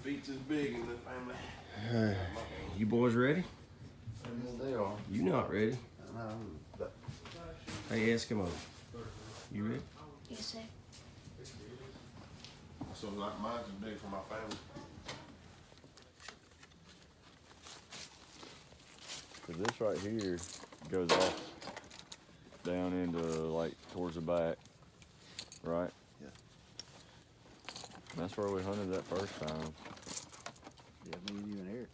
Feats is big in the family. You boys ready? Yes, they are. You not ready. But Hey, Eskimo. You ready? Yes, sir. So like mine's big for my family. Cause this right here goes off down into like towards the back, right? Yeah. That's where we hunted that first time. yeah, me and you and Eric.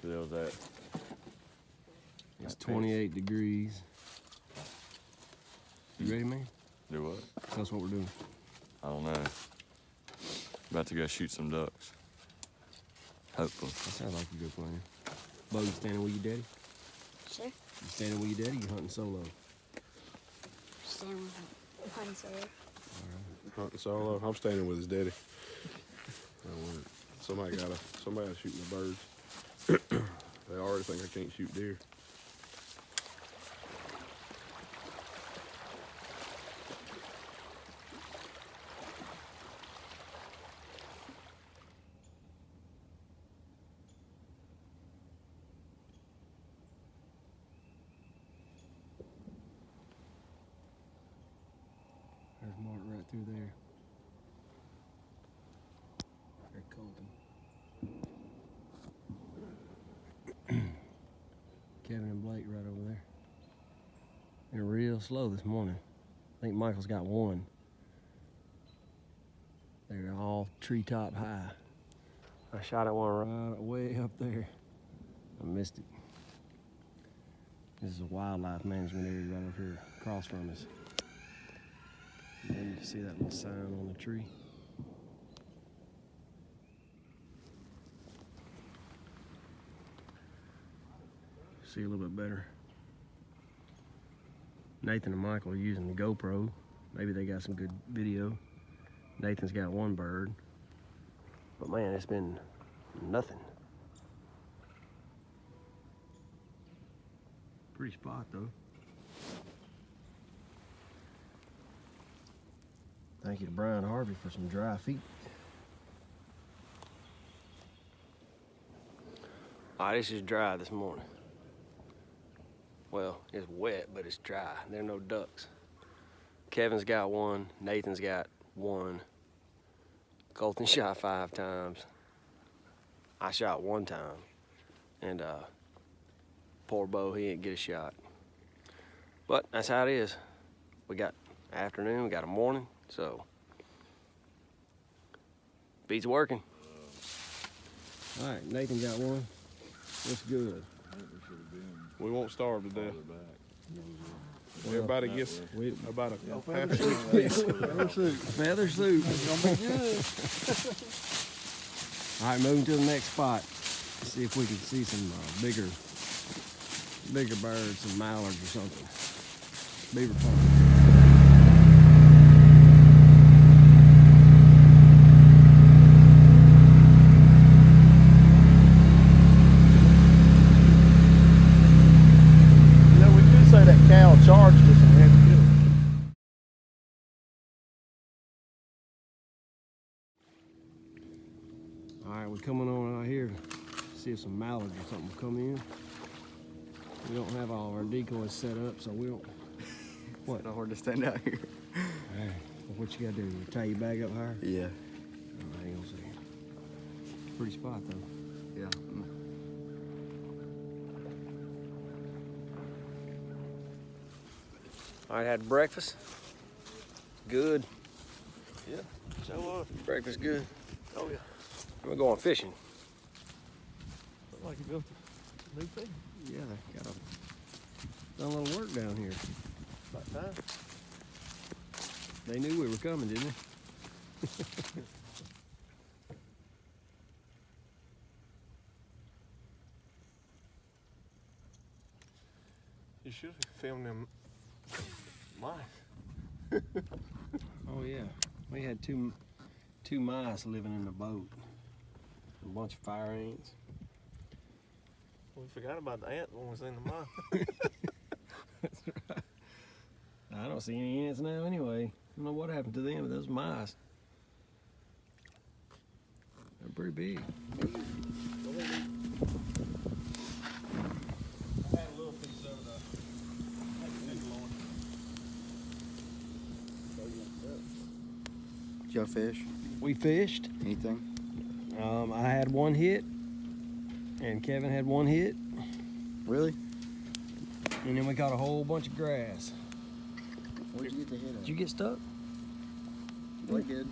Cause it was that. It's that 28 degrees. You ready, man? Do what? That's what we're doing. I don't know. About to go shoot some ducks. Hopefully. That sounds like a good plan. Bo, you standing with your daddy? Sir. You standing with your daddy? You hunting solo? Stand with hunting solo. Hunting solo. I'm standing with his daddy. That'll work. Somebody gotta shoot the birds. They already think I can't shoot deer. There's Mark right through there. There's Colton. Kevin and Blake right over there. They're real slow this morning. I think Michael's got one. They're all treetop high. I shot at one right way up there. I missed it. This is a wildlife management area right over here across from us. And then you can see that little sign on the tree. See a little bit better. Nathan and Michael are using the GoPro. Maybe they got some good video. Nathan's got one bird. But man, it's been nothing. Pretty spot though. Thank you to Brian Harvey for some dry feet. All right, this is dry this morning. Well, it's wet, but it's dry. There are no ducks. Kevin's got one, Nathan's got one. Colton shot 5 times. I shot 1 time. And poor Bo, he didn't get a shot. But that's how it is. We got afternoon, we got a morning, so beats working. All right, Nathan got one. Looks good. We won't starve to death. Well, Everybody gets about a half a Feather soup. It's gonna be good. All right, moving to the next spot. See if we can see some bigger birds, some mallards or something. Beaver pond. Charged us and we had to kill him. All right, we're coming on out here to see if some mallards or something will come in. We don't have all of our decoys set up, so we don't. What? It's hard to stand out here. All right, well, what you gotta do? You tie your bag up higher? Yeah. Oh, hang on a second. Pretty spot though. Yeah. All right, had breakfast. Good. Yeah. So Breakfast good. oh yeah. We're going fishing. Look like you built a new thing. Yeah, they got done a little work down here. About time. They knew we were coming, didn't they? You should have filmed them mice. Oh yeah, we had two mice living in the boat. A bunch of fire ants. We forgot about the ant when we was in the mine. That's right. I don't see any ants now anyway. I don't know what happened to them, but those mice. They're pretty big. Did y'all fish? We fished. Anything? I had one hit, and Kevin had one hit, Really? and then we caught a whole bunch of grass. Where'd you get the hit at? Did you get stuck? Blake did.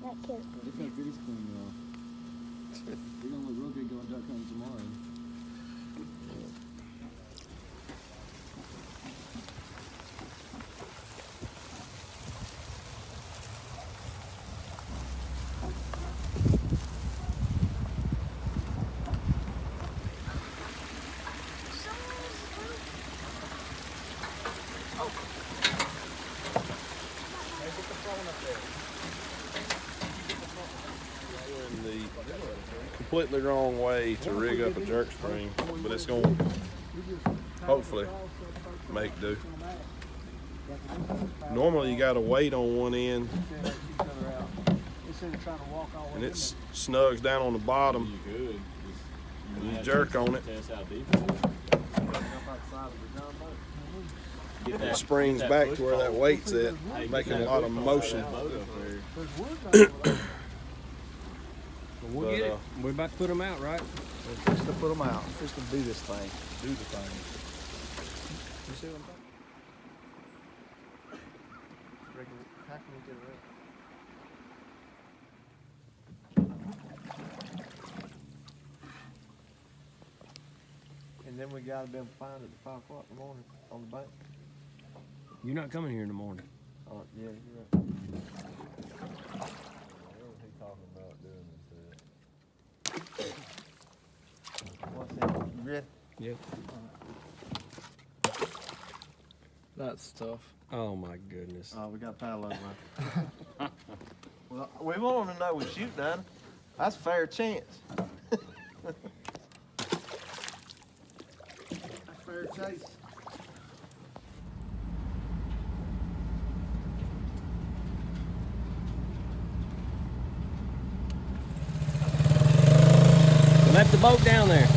That kid. Get that goodies clean off. You're gonna look real good going duck hunting tomorrow. In the completely wrong way to rig up a jerk string, but it's going to hopefully make do. Normally you got to weight on one end and it snugs down on the bottom You could. and you jerk on it. Test how deep it is. Get It springs back to where that weight's at, making a lot of motion. We'll But, get it. We're about to put them out, right? We're just to put them out. We're just to do this thing. Do the thing. You see what I'm talking? How can we get it up? And then we gotta be able to find it at 5 o'clock in the morning on the bank. You're not coming here in the morning. Oh, yeah, you're right. What was he talking about doing instead? What's that? You ready? Yeah. That's tough. Oh my goodness. Oh, we got paddle over. Well, we want them to know we shoot none. That's a fair chance. That's fair chase. We left the boat down there.